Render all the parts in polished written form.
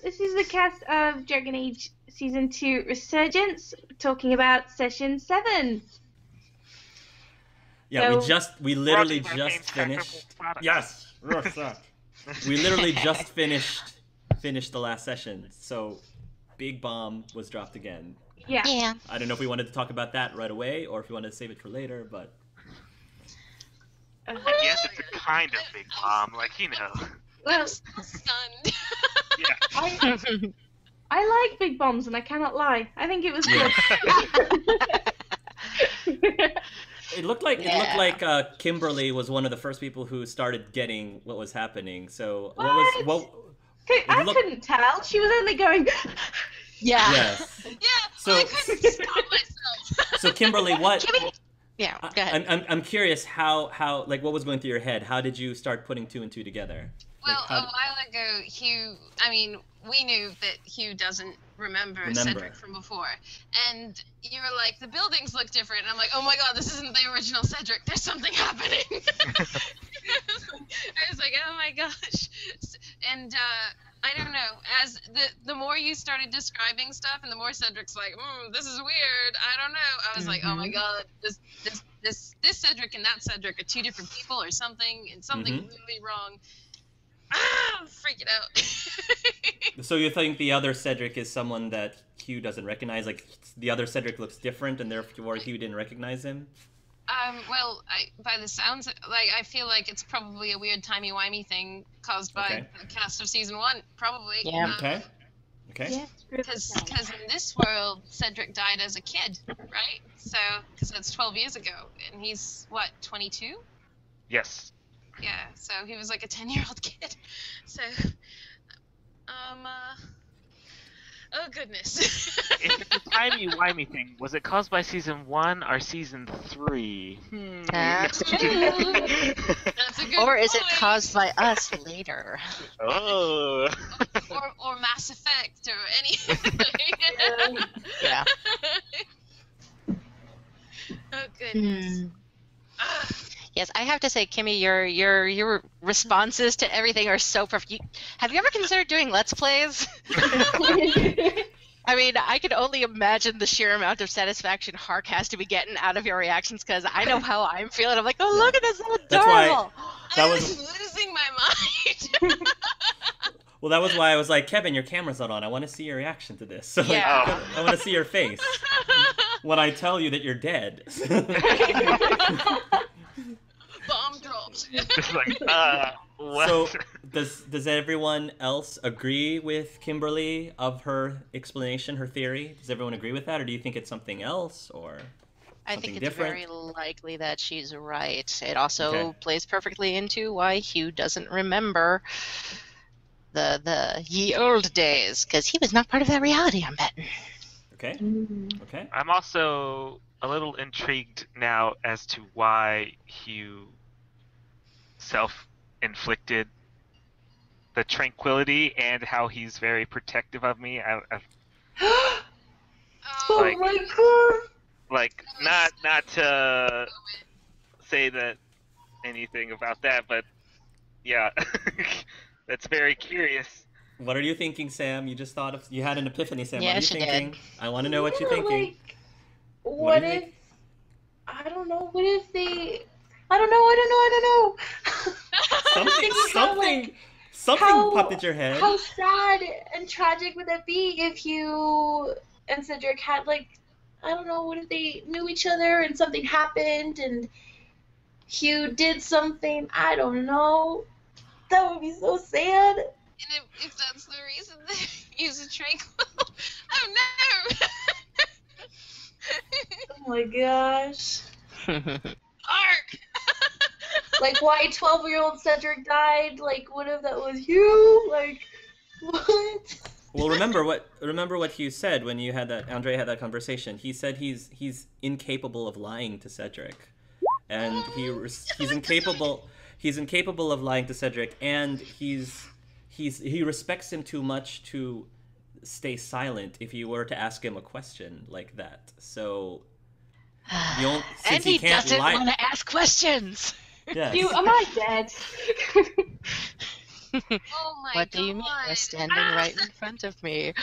This is the cast of Dragon Age Season 2 Resurgence, talking about Session 7. Yeah, So- we literally just finished. Yes, we literally just finished the last session. So, big bomb was dropped again. Yeah. I don't know if we wanted to talk about that right away or if we wanted to save it for later, but I guess it's a kind of big bomb, like, you know. Well, Stunned. Yeah. I like big bombs, and I cannot lie. I think it was good. it looked like Kimberly was one of the first people who started getting what was happening. So I couldn't tell. She was only going. Yeah. Yes. Yeah, So- I couldn't stop myself. So Kimberly, what? Yeah, go ahead. I'm curious how like what was going through your head? How did you start putting two and two together? Well, Like, a while ago, Hugh, I mean, we knew that Hugh doesn't remember Cedric from before. And you were like, the buildings look different. And I'm like, oh my god, this isn't the original Cedric. There's something happening. I was like, oh my gosh. And I don't know. As the more you started describing stuff, and the more Cedric's like, this is weird. I don't know. I was like, oh my god, this Cedric and that Cedric are two different people or something, and something really wrong. I'm freaking out. So you think the other Cedric is someone that Hugh doesn't recognize? Like the other Cedric looks different, and therefore Hugh didn't recognize him? Well, by the sounds, like I feel like it's probably a weird timey-wimey thing caused by the cast of season 1, probably. Yeah. Okay. Yeah, Because in this world, Cedric died as a kid, right? So, because that's 12 years ago, and he's what, 22? Yes. Yeah. So he was like a 10-year-old kid. So, oh goodness. If it's a timey-wimey thing, was it caused by season 1 or season 3? That's That's a good Or is it point. caused by us later? Oh. or Mass Effect or anything? Yeah. Oh goodness. Yes, I have to say, Kimmy, your responses to everything are so perfect. Have you ever considered doing Let's Plays? I mean, I can only imagine the sheer amount of satisfaction Hark has to be getting out of your reactions, because I know how I'm feeling. I'm like, oh, look at this, so adorable. That's why- I was losing my mind. Well, that was why I was like, Kevin, your camera's not on. I want to see your reaction to this. So Yeah. I want to see your face when I tell you that you're dead. Bomb dropped. Just like, what? So does everyone else agree with Kimberly of her explanation, her theory? Does everyone agree with that, or do you think it's something else, or I something think it's different? very likely that she's right. It also Okay. plays perfectly into why Hugh doesn't remember the ye old days, because he was not part of that reality, I'm betting. Okay. Okay. I'm also a little intrigued now as to why Hugh self-inflicted the tranquility and how he's very protective of me. Oh, Like- my god. Like, not to say that anything about that, but yeah, that's very curious. What are you thinking, Sam? You just thought of you had an epiphany, Sam. Yeah, what are you she thinking? did. I want to know what you're thinking. Like, What what do you if? think? I don't know. What if they? I don't know. Something How- popped in your head. How sad and tragic would that be if you and Cedric had, like, I don't know, what if they knew each other and something happened and Hugh did something? I don't know. That would be so sad. And if that's the reason they use a tranquil, oh no! Oh my gosh. Ark! Like, why 12-year-old Cedric died? Like, what if that was Hugh? Like, what? Well, remember what Hugh said when you had that Andre had that conversation. He said he's incapable of lying to Cedric, and he's incapable of lying to Cedric, and he respects him too much to stay silent if you were to ask him a question like that. So, And since he can't doesn't lie, want to ask questions. yes. Hugh, am I dead? Oh my What do you mean? You're standing right in front of me.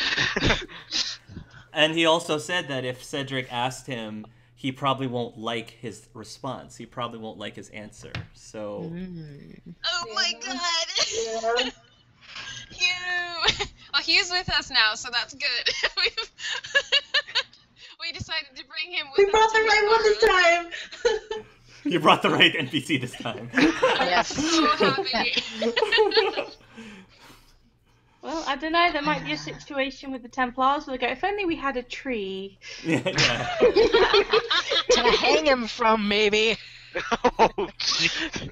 And he also said that if Cedric asked him, he probably won't like his response. He probably won't like his answer. So Oh my god! Yeah. Hugh! Well, Hugh's with us now, so that's good. We decided to bring him with We us. brought the to right one this time. you brought the right NPC this time. Yes. So happy. Well, I don't know. There might be a situation with the Templars where they go, if only we had a tree. yeah. To hang him from, maybe. Oh, jeez.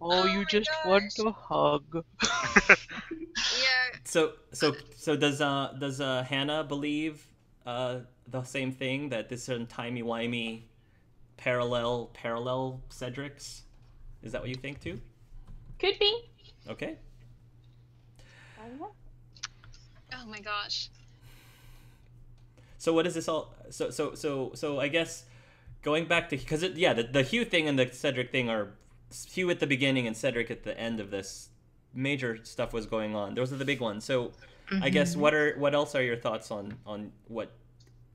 Oh, you my just gosh. want a hug. Yeah. So does Hannah believe the same thing, that this is timey-wimey parallel Cedrics? Is that what you think too? Could be. Okay. I don't know. Oh my gosh. So what is this all? So I guess going back to, because the Hugh thing and the Cedric thing are Hugh at the beginning and Cedric at the end of this. Major stuff was going on. Those are the big ones. So I guess what else are your thoughts on what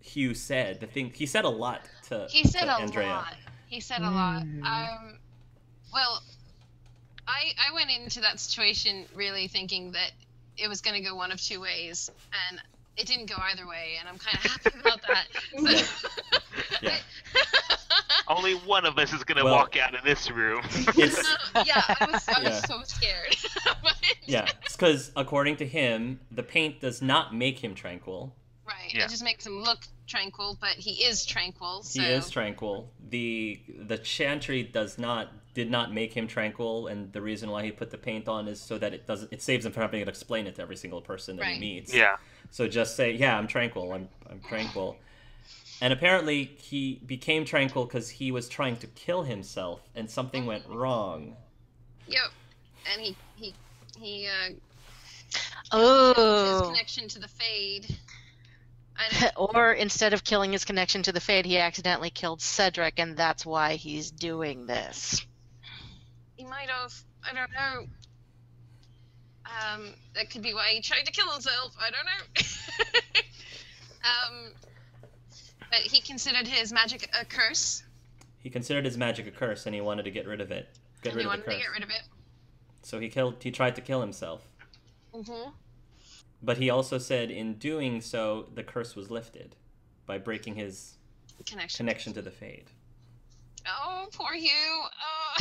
Hugh said? The thing he said a lot to He said to a Andrea. lot. He said a lot. Well, I went into that situation really thinking that it was going to go one of two ways, and it didn't go either way, and I'm kind of happy about that. So, Yeah. Only one of us is gonna Well, walk out of this room. It's yeah, I was Yeah. so scared. But, yeah. It's because according to him, the paint does not make him tranquil. right. Yeah. It just makes him look tranquil, but he is tranquil. So. He is tranquil. The chantry did not make him tranquil, and the reason why he put the paint on is so that it saves him from having to explain it to every single person that he Right. meets. Yeah. So just say, yeah, I'm tranquil. I'm tranquil. And apparently he became tranquil because he was trying to kill himself, and something went wrong. Yep. And he his Oh. connection to the Fade. Or instead of killing his connection to the Fade, he accidentally killed Cedric, and that's why he's doing this. He might have. I don't know. That could be why he tried to kill himself. I don't know. But he considered his magic a curse. He considered his magic a curse, and he wanted to get rid of it. He wanted to get rid of it. So he tried to kill himself. Mm-hmm. But he also said in doing so, the curse was lifted by breaking his connection to the Fade. Oh, poor Hugh. Oh.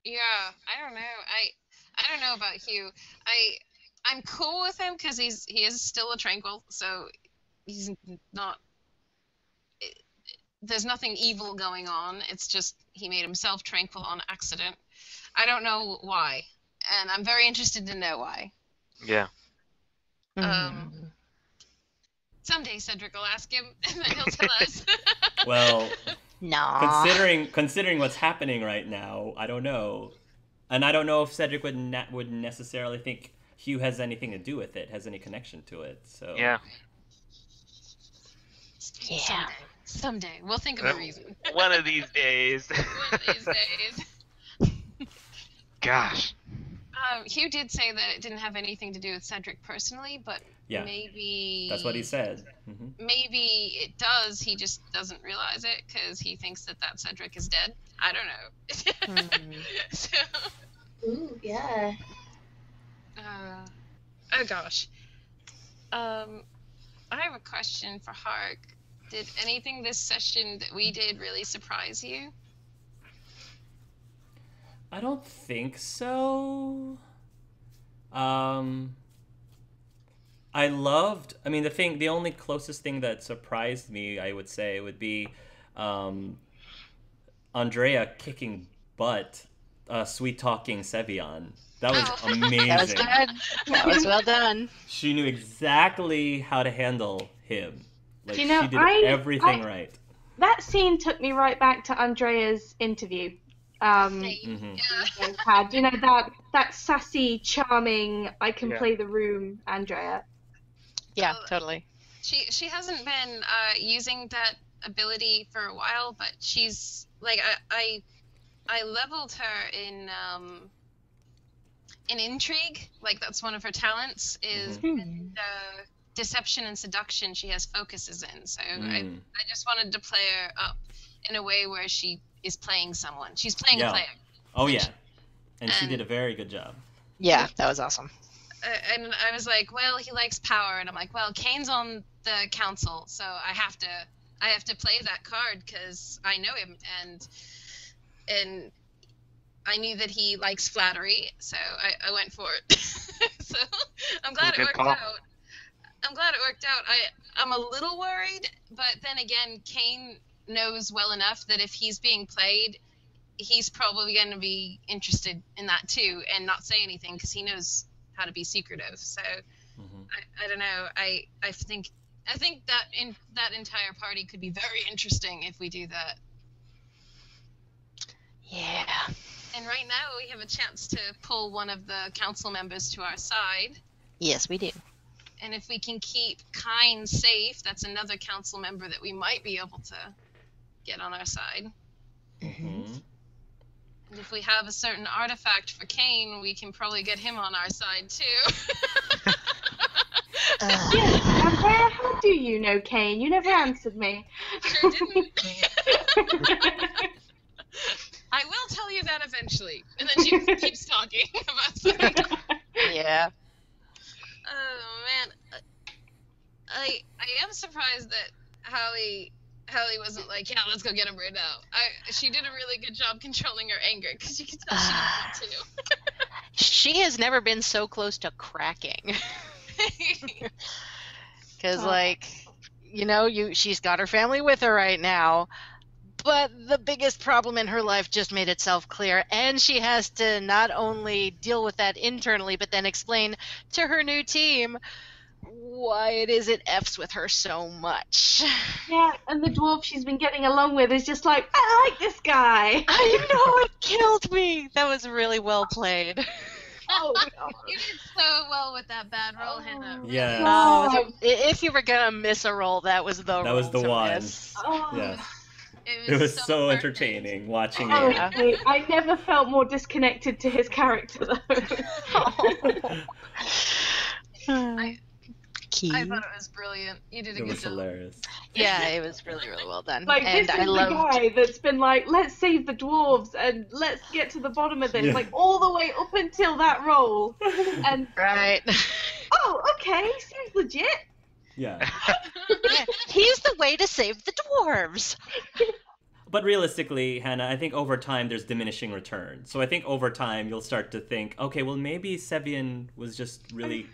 Yeah, I don't know. I don't know about Hugh. I'm cool with him because he is still a tranquil, so he's not. There's nothing evil going on. It's just he made himself tranquil on accident. I don't know why, and I'm very interested to know why. Yeah. Someday Cedric will ask him, and then he'll tell us. Well, Nah. considering what's happening right now, I don't know, and I don't know if Cedric would necessarily think Hugh has anything to do with it, has any connection to it. So Yeah. Yeah. Someday we'll think of a reason. One of these days. One of these days. Gosh. Hugh did say that it didn't have anything to do with Cedric personally, but Yeah. maybe that's what he said. Hmm. Maybe it does. He just doesn't realize it because he thinks that Cedric is dead. I don't know. So, Ooh, yeah. oh gosh. I have a question for Hark. Did anything this session that we did really surprise you? I don't think so. I mean, the only closest thing that surprised me, I would say, would be Andrea kicking butt, sweet-talking Sevian. That was amazing. That was good. That was well done. She knew exactly how to handle him. Like, Do you know, she did everything right. That scene took me right back to Andrea's interview. Mm-hmm. Yeah. Had that sassy, charming, I can Yeah. play the room, Andrea. Yeah, totally. She hasn't been using that ability for a while, but she's like I I leveled her in intrigue. Like that's one of her talents is deception and seduction. She has focuses in. So I just wanted to play her up in a way where she is playing someone. She's playing a player. Oh yeah, and she did a very good job. Yeah, that was awesome. And I was like, well, he likes power, and I'm like, well, Kane's on the council, so I have to play that card because I know him, and I knew that he likes flattery, so I went for it. So I'm glad it worked out. I'm glad it worked out. I'm a little worried, but then again, Kane knows well enough that if he's being played, he's probably going to be interested in that too, and not say anything because he knows how to be secretive. So I don't know. I think that that entire party could be very interesting if we do that. Yeah. And right now we have a chance to pull one of the council members to our side. Yes, we do. And if we can keep Kine safe, that's another council member that we might be able to get on our side. And if we have a certain artifact for Kane, we can probably get him on our side too. Andrea, how do you know Kane? You never answered me. Sure didn't. I will tell you that eventually. And then she keeps talking about something. Yeah. Oh man, I am surprised that Hallie wasn't like, yeah, let's go get him right now. She did a really good job controlling her anger because you could tell she didn't want to. She has never been so close to cracking. Because, like, she's got her family with her right now, but the biggest problem in her life just made itself clear, and she has to not only deal with that internally, but then explain to her new team why it is it F's with her so much. Yeah, and the dwarf she's been getting along with is just like, I like this guy. I know, it killed me. That was really well played. Oh, God. You did so well with that bad roll, Hannah. Yeah. Oh, if you were gonna miss a roll, that was the That was the one. Miss. Oh. Yeah. It was so perfect. entertaining watching Oh, it. I never felt more disconnected to his character, though. I thought it was brilliant. You did a It good was job. hilarious. Yeah, it was really, really well done. Like, and this is I the loved. guy that's been like, let's save the dwarves and let's get to the bottom of this, Yeah. like, all the way up until that roll. And, Right. oh, okay, seems legit. Yeah. Yeah, he's the way to save the dwarves. But realistically, Hannah, I think over time there's diminishing return. So I think over time you'll start to think, okay, well maybe Sevian was just really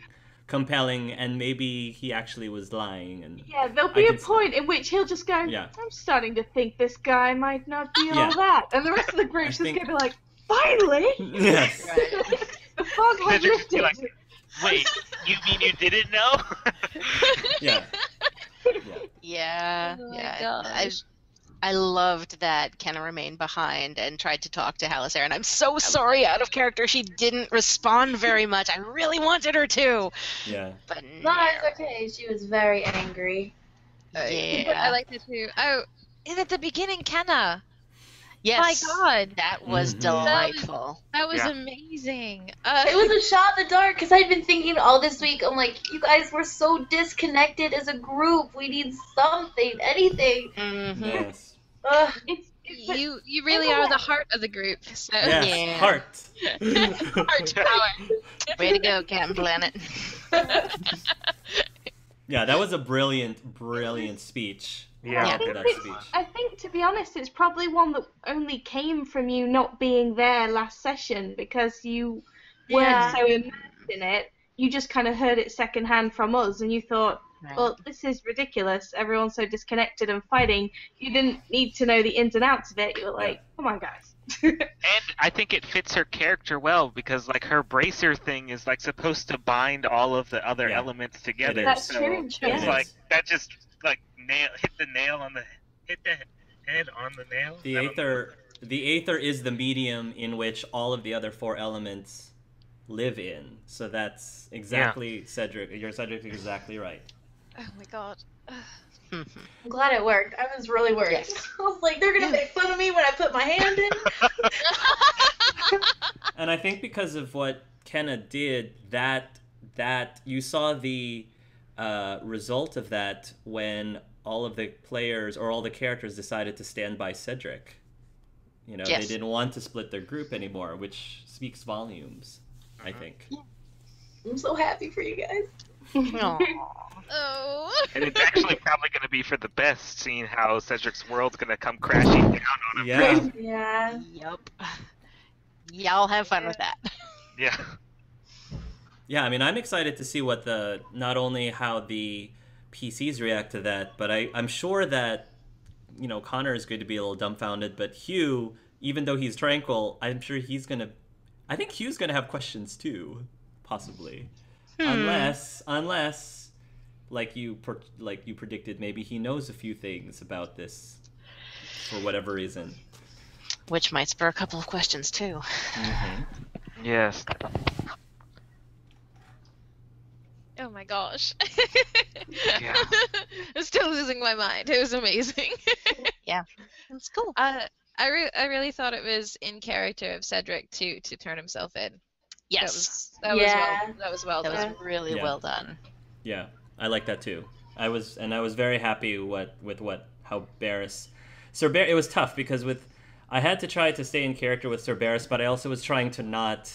compelling and maybe he actually was lying. And Yeah, there'll be I a can see- point in which he'll just go, Yeah. I'm starting to think this guy might not be Yeah. all that. And the rest of the group's just think- going to be like, finally! Yes. Right. The fog has They're just lifted. like, wait, you mean you didn't know? Yeah. Yeah. Oh my Yeah. gosh. I loved that Kenna remained behind and tried to talk to Halisare, and I'm so sorry out of character she didn't respond very much. I really wanted her to. Yeah. But No, it's okay. She was very angry. yeah. I liked it too. Oh, and at the beginning, Kenna. Yes. My God, That was Mhm. delightful. that was Yeah. amazing. It was a shot in the dark because I'd been thinking all this week. I'm like, you guys were so disconnected as a group. We need something, anything. Mm-hmm. Yes. Ugh. You really are the heart of the group. So Yes. Yeah. Heart. Heart power. Way to go, Captain Planet. Yeah, that was a brilliant, brilliant speech. Yeah. After that speech. I think, to be honest, it's probably one that only came from you not being there last session because you weren't Yeah. so immersed in it. You just kind of heard it secondhand from us, and you thought, well, this is ridiculous. Everyone's so disconnected and fighting. You didn't need to know the ins and outs of it. You were like, come on, guys. And I think it fits her character well because like her bracer thing is like supposed to bind all of the other Yeah. elements together. It is. That's so true. it's Yeah. like that just like hit the head on the nail. The Aether is the medium in which all of the other four elements live in. So that's exactly Cedric. Cedric is exactly right. Oh my God. I'm glad it worked. I was really worried. Yes. I was like, they're gonna make fun of me when I put my hand in. And I think because of what Kenna did, that you saw the result of that when all of the players or all the characters decided to stand by Cedric. You know, Yes. they didn't want to split their group anymore, which speaks volumes, I think. I'm so happy for you guys. Aw. Oh. And it's actually probably going to be for the best, seeing how Cedric's world's going to come crashing down on him. Yeah. Yeah. Yup. Y'all have fun with that. Yeah. Yeah, I mean, I'm excited to see what not only how the PCs react to that, but I'm sure that, you know, Connor is going to be a little dumbfounded, but Hugh, even though he's tranquil, I'm sure I think Hugh's going to have questions too, possibly. Unless, like you predicted, maybe he knows a few things about this for whatever reason. Which might spur a couple of questions too. Mm-hmm. Yes. Oh my gosh. Yeah. I'm still losing my mind. It was amazing. That's cool. I really thought it was in character of Cedric to turn himself in. Yes. That was well That done. was really Yeah. well done. Yeah, I like that too. I was very happy how Barris, it was tough because I had to try to stay in character with Sir Barris, but I also was trying to not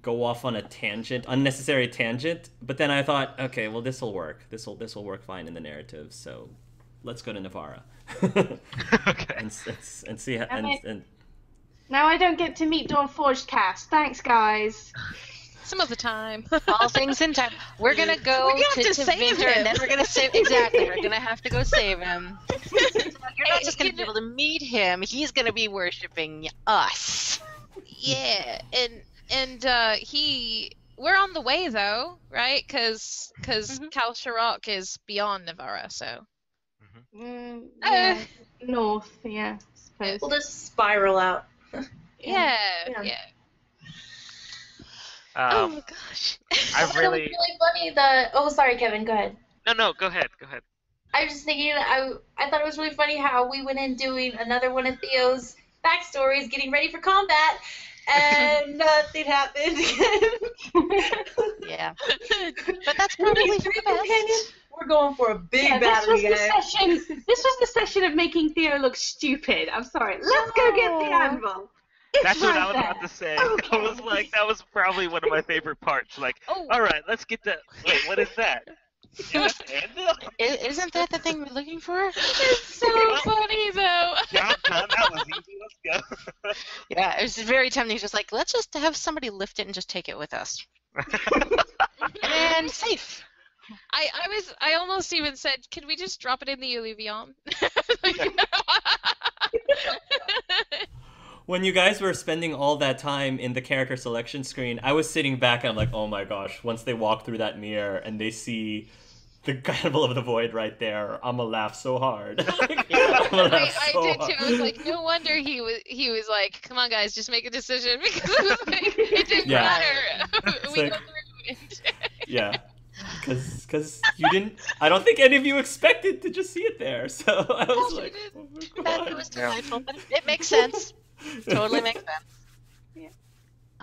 go off on a unnecessary tangent. But then I thought, okay, well, this will work. This will work fine in the narrative. So let's go to Navarra. Okay. and see how, and Now I don't get to meet Dawnforged cast. Thanks, guys. Some other time. All things in time. We're gonna go We're gonna have to to save Vinter, him. and then we're gonna save. Exactly. We're gonna have to go save him. You're not just gonna be able to meet him. He's gonna be worshiping us. Yeah, and we're on the way though, right? Because Kal Sharok is beyond Navarra, so. Yeah. North, yeah. I suppose. We'll just spiral out. Yeah. Oh Um, my gosh. I It was really. really funny. Oh, sorry, Kevin. Go ahead. No, go ahead. I was just thinking. I thought it was really funny how we went in doing another one of Theo's backstories, getting ready for combat, and nothing happened. Yeah. But that's probably for the best. We're going for a big Yeah, battle, this guys. was the session of making Theo look stupid. I'm sorry. Let's go get the anvil. It's That's what right I was about there. to say. Okay. I was like, that was probably one of my favorite parts. Like, Oh. all right, let's get that. Wait, what is that? Is that the anvil? Isn't that the thing we're looking for? It's so funny though. Job done. That was easy. Let's go. Yeah, it was very tempting. Just like, let's just have somebody lift it and just take it with us. And safe. I almost even said, can we just drop it in the Illuvion? when you guys were spending all that time in the character selection screen, I was sitting back and I'm like, oh my gosh, once they walk through that mirror and they see the Cannibal of the Void right there, I'm gonna laugh so hard. I did too. I was like, no wonder he was like, come on guys, just make a decision, because it was like, it didn't matter. We like- go through it. Yeah. Because you didn't, I don't think any of you expected to just see it there. So I was like, oh my That God. was delightful, but it makes sense. Totally makes sense.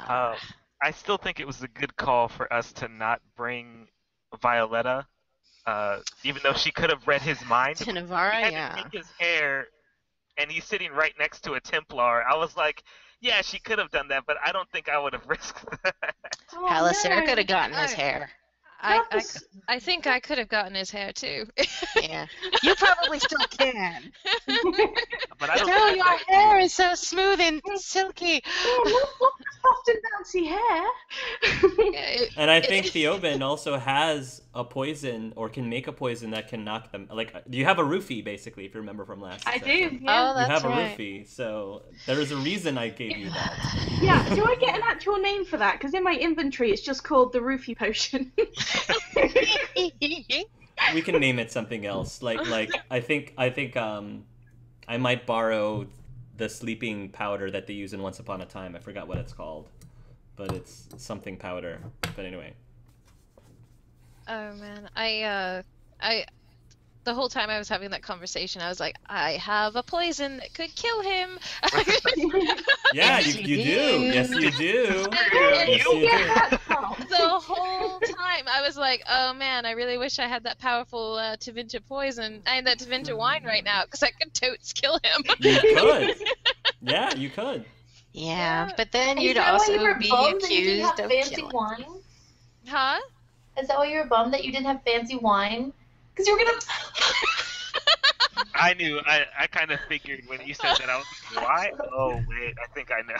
I still think it was a good call for us to not bring Violetta, even though she could have read his mind. To Navarra, He had yeah. to take his hair, and he's sitting right next to a Templar. I was like, yeah, she could have done that, but I don't think I would have risked that. Oh, Palisair no. could have gotten his hair. I think I could have gotten his hair too. Yeah. You probably still can. But I don't No, think your I- hair is so smooth and silky. Oh, look, soft and bouncy hair. And I think Theoben also has a poison, or can make a poison that can knock them. Like, you have a roofie, basically, if you remember from last I session. do. Yeah. Oh, You that's have a right. roofie, so there is a reason I gave you that. Yeah. Do I get an actual name for that? Because in my inventory, it's just called the roofie potion. We can name it something else. Like I think I might borrow the sleeping powder that they use in Once Upon a Time. I forgot what it's called, but it's something powder. But anyway. Oh man, the whole time I was having that conversation, I was like, I have a poison that could kill him. Yeah, you do. Yes, you do. And Yes, you do. the whole time, I was like, oh man, I really wish I had that powerful Tevinter poison and that Tevinter wine right now, because I could totes kill him. You could. Yeah, you could. Yeah, but then Is you'd that why you also were be bummed that you didn't accused have of fancy killing. wine? Huh? Is that why you were bummed that you didn't have fancy wine? Because you were gonna. I knew. I kind of figured when you said that. I was like, why? Oh wait, I think I know.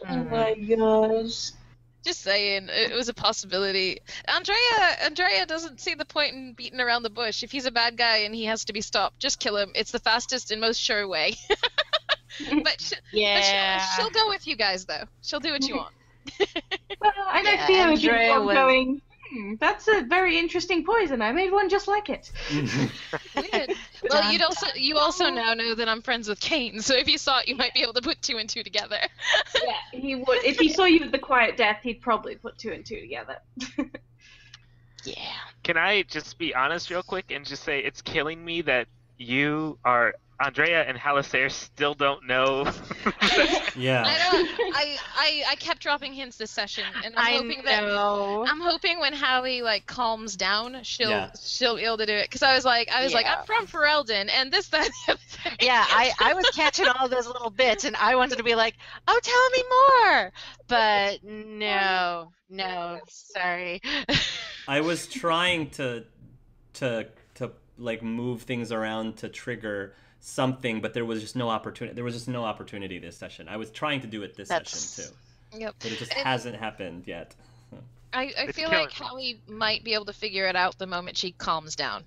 Oh my gosh. Just saying, it was a possibility. Andrea doesn't see the point in beating around the bush. If he's a bad guy and he has to be stopped, just kill him. It's the fastest and most sure way. But she'll go with you guys, though. She'll do what you want. Well, I know Theo would be going, that's a very interesting poison. I made one just like it. Weird. Well, you also now know that I'm friends with Kane, so if you saw it, you might be able to put 2 and 2 together. Yeah, he would. If he saw you with the quiet death, he'd probably put 2 and 2 together. Yeah. Can I just be honest real quick and just say it's killing me that you are Andrea and Halisair still don't know. Yeah. I kept dropping hints this session, and I'm hoping when Hallie like calms down, she'll be able to do it. Because I was like I'm from Ferelden, and this that. The other thing. Yeah, I was catching all those little bits, and I wanted to be like, oh, tell me more, but no, sorry. I was trying to like move things around to trigger something, but there was just no opportunity. There was just no opportunity this session. I was trying to do it this session too. Yep. But it just hasn't happened yet. I feel like Hallie might be able to figure it out the moment she calms down.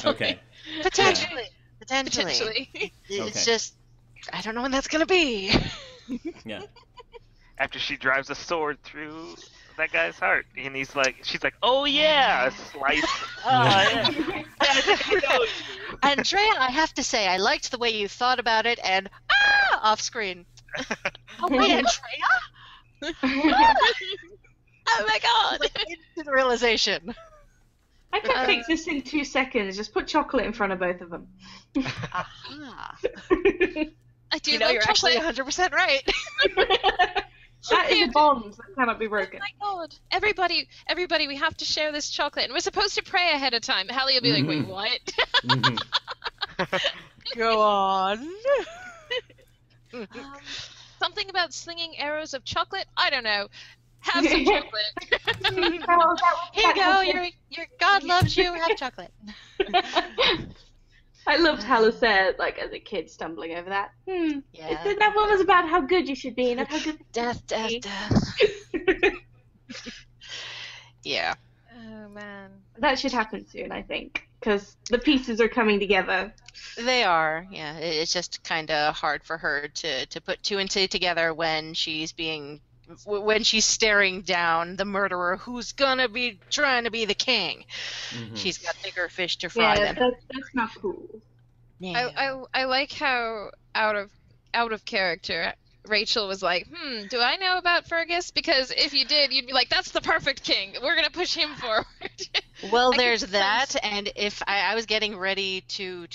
Okay. Potentially. Okay. It's just, I don't know when that's gonna be. Yeah. After she drives a sword through that guy's heart, and she's like, oh yeah, slice. Andrea, I have to say, I liked the way you thought about it, and off screen. Oh wait, Andrea? Oh my god! Like, instant realization. I can fix this in 2 seconds. Just put chocolate in front of both of them. Aha. I do You love know, you're chocolate. actually 100% right. That is a bond that cannot be broken. Oh my god! Everybody, we have to share this chocolate, and we're supposed to pray ahead of time. Hallie will be like, "Wait, what?" Go on. Something about slinging arrows of chocolate. I don't know. Have some chocolate. Here you go. Your God loves you. Have chocolate. I loved Halisair, like, as a kid, stumbling over that. Yeah. That one was about how good you should be, not how good Death. Yeah. Oh man. That should happen soon, I think, because the pieces are coming together. They are. Yeah. It's just kind of hard for her to put 2 and 2 together when she's staring down the murderer who's gonna be trying to be the king. Mm-hmm. She's got bigger fish to fry than her. That's not cool. Yeah. I like how out of character Rachel was like, do I know about Fergus? Because if you did, you'd be like, that's the perfect king. We're gonna push him forward. Well, there's that, and if I was getting ready to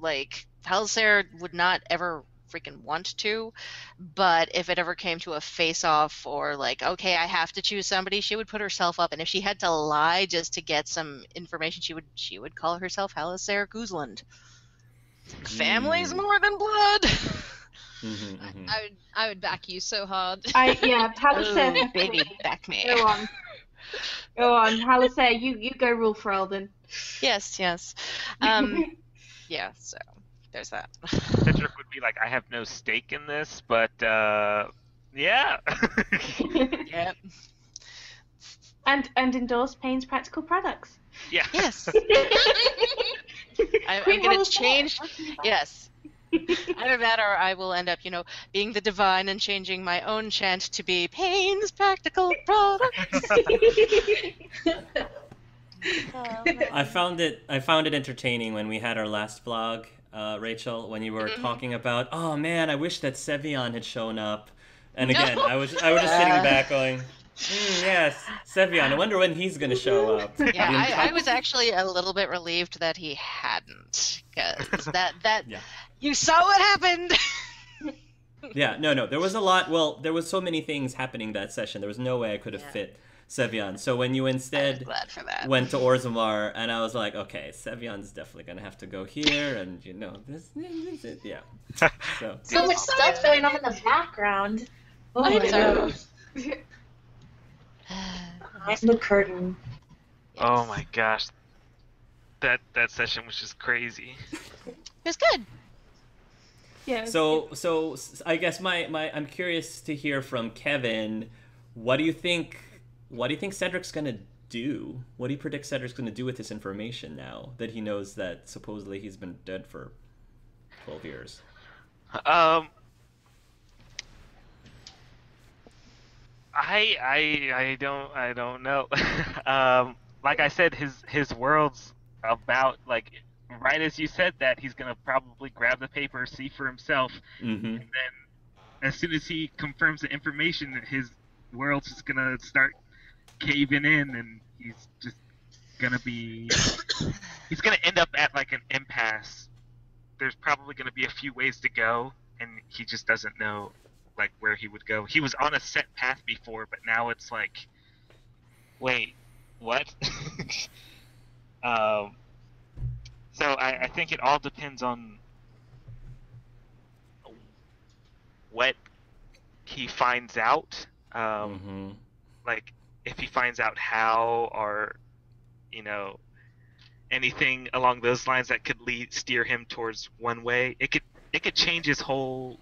like, Halisair would not ever freaking want to, but if it ever came to a face-off or like, okay, I have to choose somebody, she would put herself up, and if she had to lie just to get some information, she would call herself Halisair Guzland. Family's more than blood. I would back you so hard. Halisair. Oh, baby, back me. Go on, Halisair. You go rule Ferelden. Yes. Yeah. So there's that. Cedric would be like, I have no stake in this, but yeah. Yep. And endorse Payne's Practical Products. Yeah. Yes. I'm Queen going to Halisair. change. Yes. Either that or I will end up, being the divine and changing my own chant to be Payne's Practical Products. I found it entertaining when we had our last vlog, Rachel, when you were talking about, oh man, I wish that Sevion had shown up. And again, I was just sitting back going, Yes, Sevian. I wonder when he's gonna show up. Yeah, The I entire- was actually a little bit relieved that he hadn't, because that Yeah. you saw what happened. Yeah, no. There was a lot. Well, there was so many things happening that session. There was no way I could have Yeah. fit Sevian. So when you I was instead glad for that. went to Orzammar, and I was like, okay, Sevian's definitely gonna have to go here, and this yeah. So So much stuff going on in the background. Oh I my know. gosh. Behind the curtain. Oh my gosh. That session was just crazy. It was good. Yeah. so I guess I'm curious to hear from Kevin. What do you think Cedric's gonna do? What do you predict Cedric's gonna do with this information now that he knows that supposedly he's been dead for 12 years? I don't know. Like I said, his world's about, like, right as you said that, he's gonna probably grab the paper, see for himself, Mm-hmm. and then as soon as he confirms the information, his world's just gonna start caving in, and he's just gonna be he's gonna end up at like an impasse. There's probably gonna be a few ways to go, and he just doesn't know like where he would go. He was on a set path before, but now it's like, wait, what? So I think it all depends on what he finds out. Mm-hmm. Like if he finds out how, or anything along those lines that could steer him towards one way. It could change his whole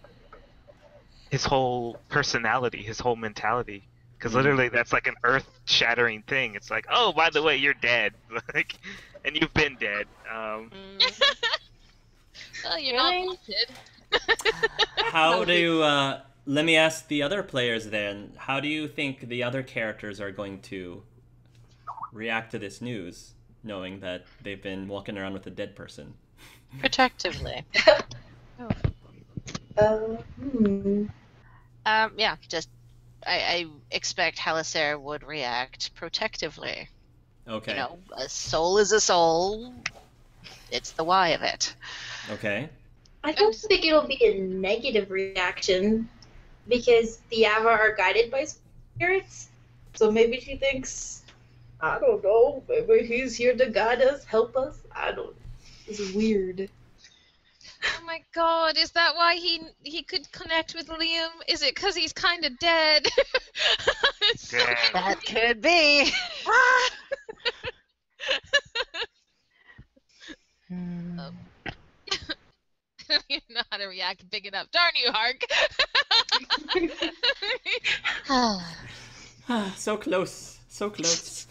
personality, his whole mentality. Because literally, that's like an earth-shattering thing. It's like, oh, by the way, you're dead, like, and you've been dead. Well, you're Really? not haunted. How do let me ask the other players then? How do you think the other characters are going to react to this news, knowing that they've been walking around with a dead person? Protectively. Yeah, just I expect Halisair would react protectively. Okay. You know, a soul is a soul. It's the why of it. Okay. I don't think it'll be a negative reaction because the Ava are guided by spirits. So maybe she thinks, I don't know, maybe he's here to guide us, help us. I don't. It's weird. Oh my god, is that why he could connect with Liam? Is it because he's kind of dead? It's so Dang. That could be. I don't even know how to react big enough. Darn you, Hark. So close. So close.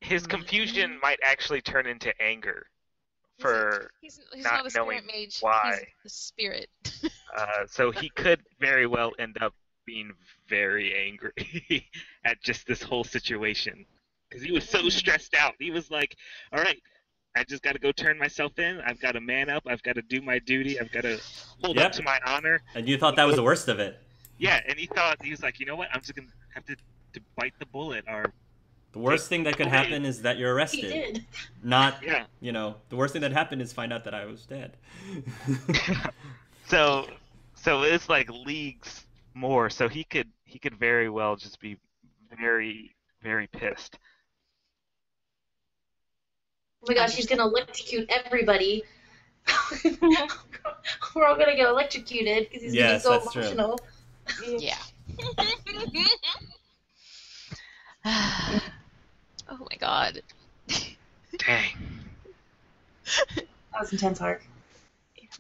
His confusion might actually turn into anger for He's not not a spirit knowing mage. why. He's a spirit. So he could very well end up being very angry at just this whole situation because he was so stressed out. He was like, all right, I just got to go turn myself in. I've got to man up. I've got to do my duty. I've got to hold Yep. up to my honor. And you thought that was the worst of it. Yeah, and he was like, you know what? I'm just going to have to bite the bullet. Or The worst thing that could happen is that you're He arrested. did. Not, yeah. the worst thing that happened is find out that I was dead. So it's like leagues more. So he could very well just be very, very pissed. Oh my gosh, he's gonna electrocute everybody. We're all gonna get electrocuted because he's Yes, gonna that's go true. emotional. Yeah. Oh my god. Dang. That was intense, Hark.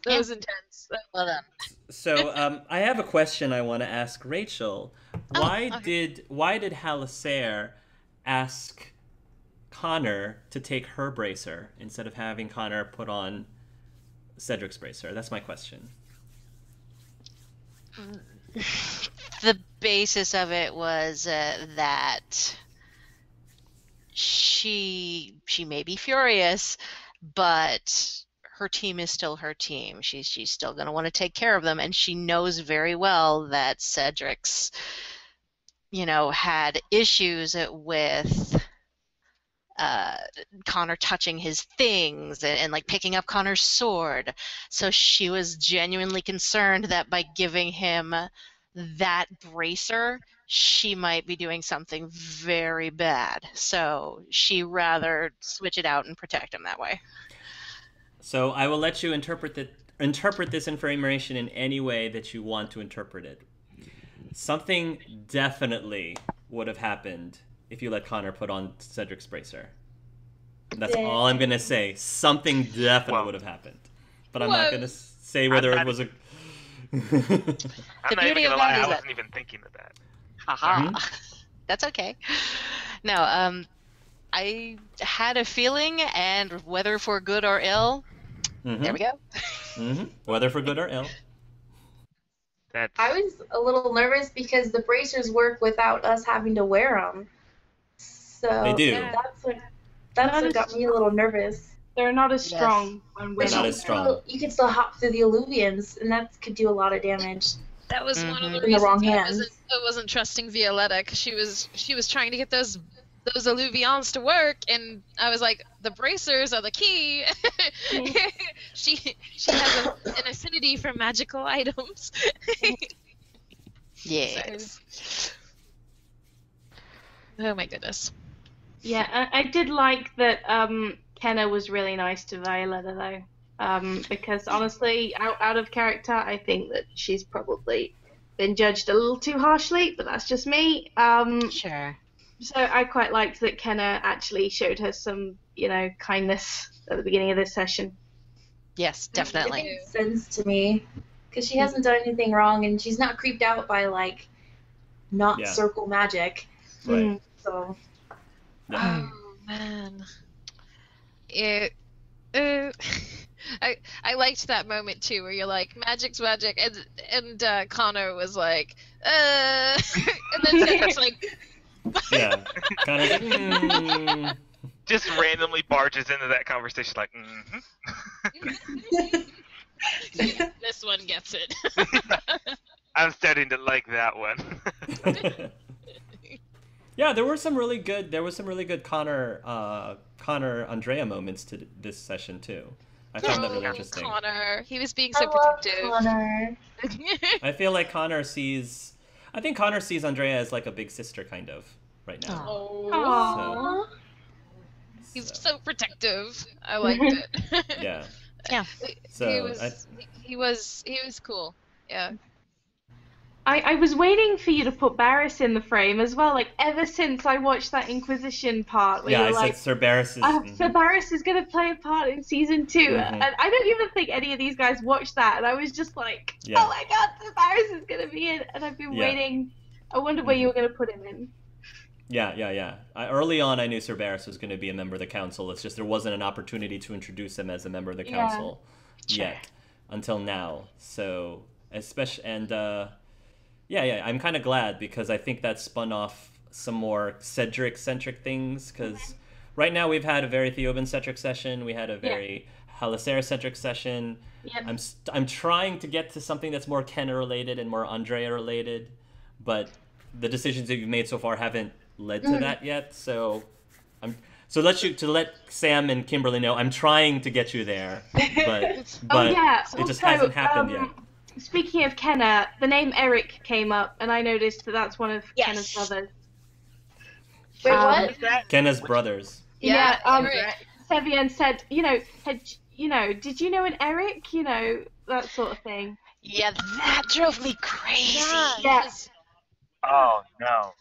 That was intense. Well done. So I have a question I want to ask Rachel. Why okay. did Halisair ask Connor to take her bracer instead of having Connor put on Cedric's bracer? That's my question. The basis of it was that she may be furious, but her team is still her team. She's still going to want to take care of them, and she knows very well that Cedric's had issues with Connor touching his things and like picking up Connor's sword. So she was genuinely concerned that by giving him that bracer, she might be doing something very bad. So she rather switch it out and protect him that way. So I will let you interpret this information in any way that you want to interpret it. Something definitely would have happened if you let Connor put on Cedric's bracer. That's all I'm going to say. Something definitely would have happened. But I'm not going to say whether it was a... I'm not even gonna lie, I wasn't even thinking of that. Haha. That's okay. No, I had a feeling, and whether for good or ill, there we go. Whether for good or ill. I was a little nervous because the bracers work without us having to wear them. So they do. That's what got me a little nervous. They're not as strong when we're not as strong. You can still hop through the alluvians, and that could do a lot of damage. That was one of the In the wrong reasons hands. I wasn't trusting Violetta, because she was trying to get those alluvians to work, and I was like, the bracers are the key. She has an affinity for magical items. Yes. Oh my goodness. Yeah, I did like that Kenna was really nice to Violetta, though. Because honestly, out of character, I think that she's probably been judged a little too harshly, but that's just me. Sure. So I quite liked that Kenna actually showed her some, kindness at the beginning of this session. Yes, definitely. It makes sense to me, because she hasn't done anything wrong, and she's not creeped out by, like, not circle magic. Right. So... Oh man, I liked that moment too, where you're like, magic's magic, and Connor was like, and then Cedric's like, yeah, Connor's like, Just randomly barges into that conversation like, this one gets it. I'm starting to like that one. Yeah, there was some really good Connor Andrea moments to this session too. I found that really interesting. Connor, he was being so I love protective. Connor. I feel like Connor sees Andrea as like a big sister kind of right now. Oh. He's so protective. I liked it. Yeah. Yeah. So he was cool. Yeah. I was waiting for you to put Barris in the frame as well. Like, ever since I watched that Inquisition part, where I you're like, said Sir Barris is. Sir Barris is going to play a part in season 2, and I don't even think any of these guys watched that. And I was just like, oh my god, Sir Barris is going to be in, and I've been waiting. I wonder where you were going to put him in. Yeah. Early on, I knew Sir Barris was going to be a member of the council. It's just there wasn't an opportunity to introduce him as a member of the council yet until now. So Yeah, I'm kind of glad, because I think that spun off some more Cedric-centric things, because right now we've had a very Theoben-centric session, we had a very Halisera-centric session. Yep. I'm trying to get to something that's more Kenna-related and more Andrea-related, but the decisions that you've made so far haven't led to that yet, so to let Sam and Kimberly know, I'm trying to get you there, but it just hasn't happened yet. Speaking of Kenna, the name Eric came up, and I noticed that that's one of Kenna's brothers. Wait, what? Kenna's brothers. Yeah, Sevian said, did you know an Eric? That sort of thing. Yeah, that drove me crazy. Yeah. Oh, no.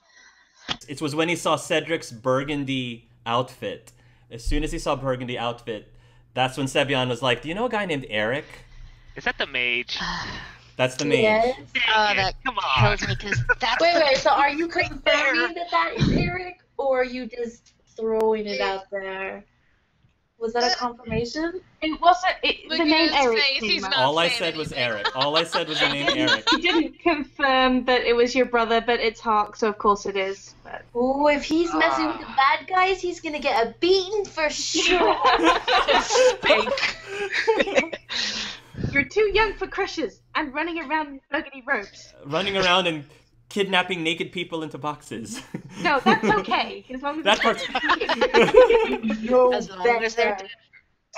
It was when he saw Cedric's burgundy outfit. As soon as he saw burgundy outfit, that's when Sevian was like, do you know a guy named Eric? Is that the mage? That's the mage. Yes. That Come on. kills me, because that's... Wait, so are you confirming that is Eric, or are you just throwing it out there? Was that a confirmation? It wasn't. The name Eric came up. All I said was Eric. All I said was the name Eric. You didn't confirm that it was your brother, but it's Hawk, so of course it is. But... Oh, if he's messing with the bad guys, he's gonna get a beating for sure. You're too young for crushes and running around in burgundy robes. Running around and kidnapping naked people into boxes. No, that's okay. As long as That part's... no As long as they're dead.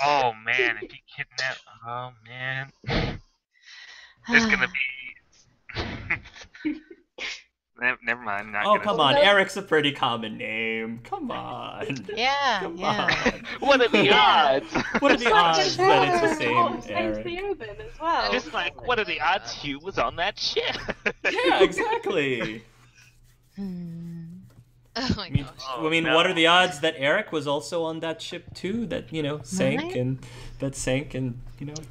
Oh man, if you kidnap, oh man, there's gonna be. Never mind. Not Oh, gonna come on. Eric's a pretty common name. Come on. Yeah, Come yeah. on. What are the odds? What are the odds that it's the same Saves Eric? the open as well. Just like, what are the odds Hugh was on that ship? Yeah, exactly. Oh my gosh. I mean, what are the odds that Eric was also on that ship too? That sank and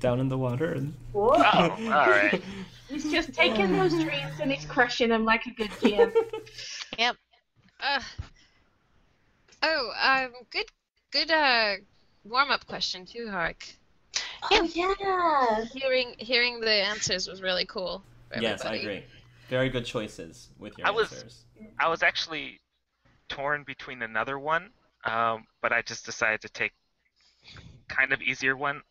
down in the water and. Whoa. Oh, all right. He's just taking those dreams and he's crushing them like a good GM. Yep. Good warm-up question too, Hark. Oh yeah. Hearing the answers was really cool. For Yes, I everybody. agree. Very good choices with your I was- answers. I was actually torn between another one, but I just decided to take kind of easier one.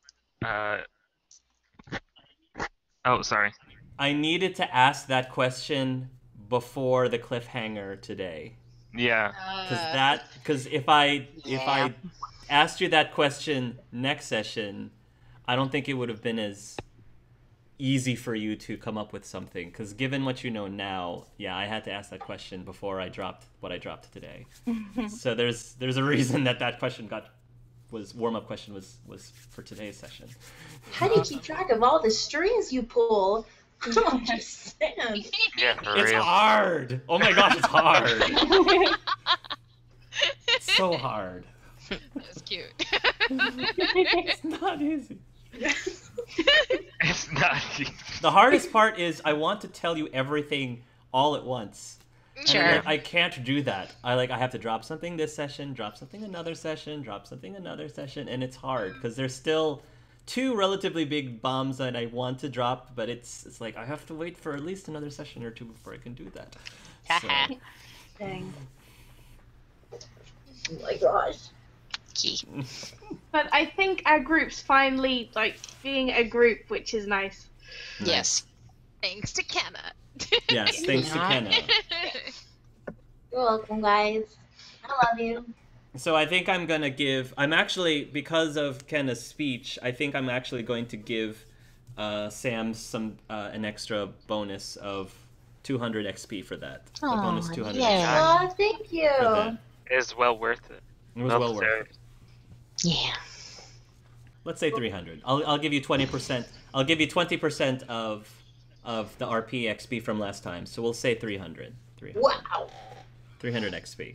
Oh, sorry. I needed to ask that question before the cliffhanger today. Yeah. Because if I asked you that question next session, I don't think it would have been as easy for you to come up with something. Because given what you know now, yeah, I had to ask that question before I dropped what I dropped today. So there's a reason that question warm-up question was for today's session. How do you keep track of all the strings you pull? I'm just saying. Yeah, for It's real. hard. Oh my gosh, it's hard. It's so hard. That was cute. It's not easy. It's not easy. The hardest part is I want to tell you everything all at once. And Sure. I can't do that. I have to drop something this session, drop something another session, drop something another session, and it's hard because there's still two relatively big bombs that I want to drop, but it's like I have to wait for at least another session or two before I can do that. So, Dang. Oh my gosh. Key. But I think our group's finally being a group, which is nice. Yes. Thanks to Kenna. yes, thanks to Kenna. You're welcome, guys. I love you. So I think I'm actually, because of Kenna's speech, I think I'm actually going to give Sam an extra bonus of 200 XP for that. A bonus 200 yeah. XP Oh, thank you. for that. It's well worth it. It was well worth it. Yeah. Let's say 300. I'll give you 20%. I'll give you 20% of the RP XP from last time. So we'll say 300. 300. Wow. 300 XP.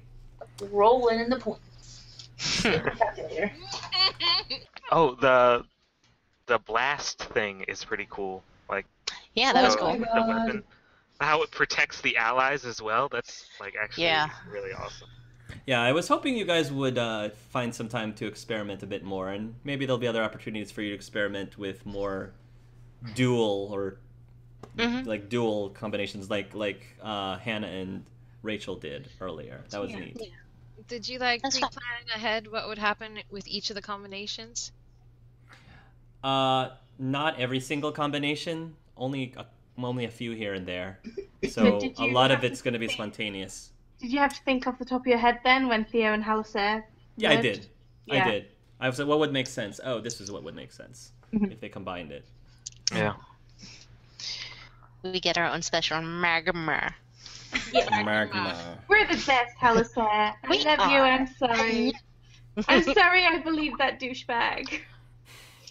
Rolling in the points. Calculator. Oh, the blast thing is pretty cool. Like, Yeah, that was Oh cool. my the God. weapon, how it protects the allies as well. That's actually really awesome. Yeah, I was hoping you guys would find some time to experiment a bit more, and maybe there'll be other opportunities for you to experiment with more dual or dual combinations, like Hannah and Rachel did earlier. That was neat. Did you That's pre-plan ahead what would happen with each of the combinations? Not every single combination, only a few here and there. So Did a you lot of have it's to going to be think- spontaneous. Did you have to think off the top of your head then when Theo and Halasair? Yeah, I lived? did. Yeah. I did. I was like, what would make sense? Oh, this is what would make sense if they combined it. Yeah. We get our own special magma. Magma. We're the best, Halasair. I We love you. are. I'm sorry. I'm sorry I believed that douchebag.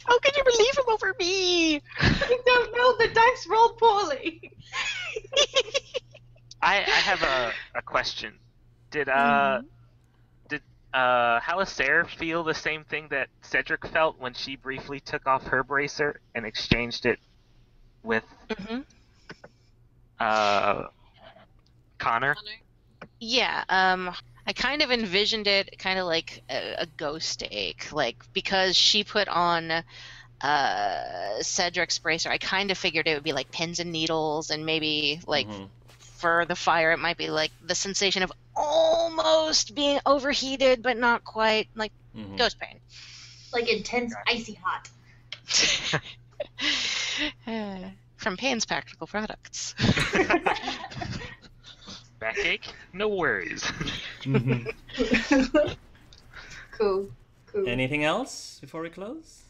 How could you believe him over me? I don't know. The dice rolled poorly. I have a question. Did Halasair feel the same thing that Cedric felt when she briefly took off her bracer and exchanged it with Connor? Yeah, I kind of envisioned it kind of like a ghost egg, because she put on Cedric's bracer. I kind of figured it would be like pins and needles, and maybe for the fire, it might be like the sensation of almost being overheated, but not quite, like ghost pain. Like intense, icy hot. From Payne's Practical Products. Backache? No worries. Cool. Anything else before we close?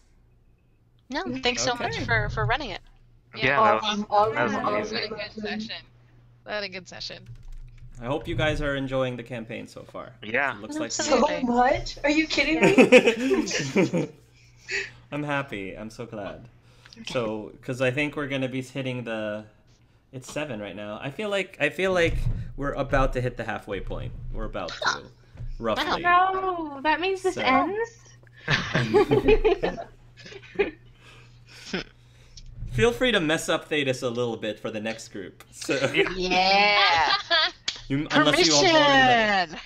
No, thanks so much Okay. for running it. Yeah, that was That was amazing. a good session. We had a good session. I hope you guys are enjoying the campaign so far. Yeah. It looks like So Okay. much? Are you kidding me? I'm happy. I'm so glad. So, because I think we're gonna be hitting the. It's 7 right now. I feel like we're about to hit the halfway point. We're about to, roughly. No, that means this So- ends. Feel free to mess up Thetis a little bit for the next group. So, Yeah. unless you all voted that. Permission.